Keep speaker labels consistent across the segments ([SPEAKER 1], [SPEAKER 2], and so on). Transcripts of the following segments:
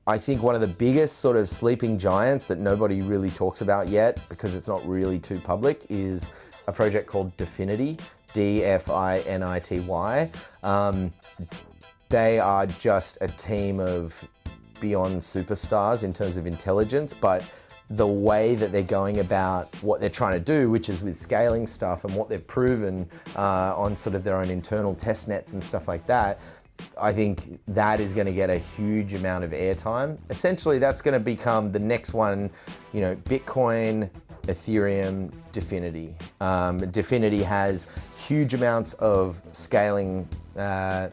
[SPEAKER 1] I think one of the biggest sort of sleeping giants that nobody really talks about yet, because it's not really too public, is a project called Dfinity, D-F-I-N-I-T-Y. They are just a team of beyond superstars in terms of intelligence, but the way that they're going about what they're trying to do, which is with scaling stuff and what they've proven on sort of their own internal test nets and stuff like that, I think that is going to get a huge amount of airtime. Essentially, that's going to become the next one, you know, Bitcoin, Ethereum, Dfinity. Dfinity has huge amounts of scaling, I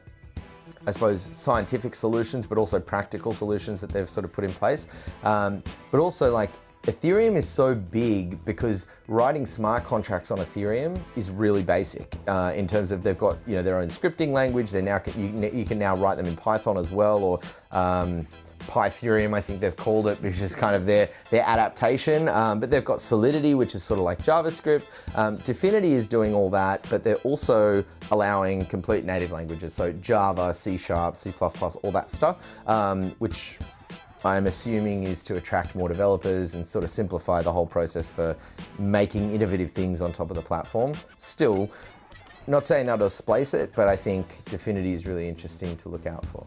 [SPEAKER 1] suppose, scientific solutions, but also practical solutions that they've sort of put in place. But also, like, Ethereum is so big because writing smart contracts on Ethereum is really basic in terms of they've got, you know, their own scripting language. They now you can now write them in Python as well, or Pytherium, I think they've called it, which is kind of their adaptation. But they've got Solidity, which is sort of like JavaScript. Dfinity is doing all that, but they're also allowing complete native languages, so Java, C#, C++, all that stuff, which I'm assuming is to attract more developers and sort of simplify the whole process for making innovative things on top of the platform. Still, not saying that'll displace it, but I think Dfinity is really interesting to look out for.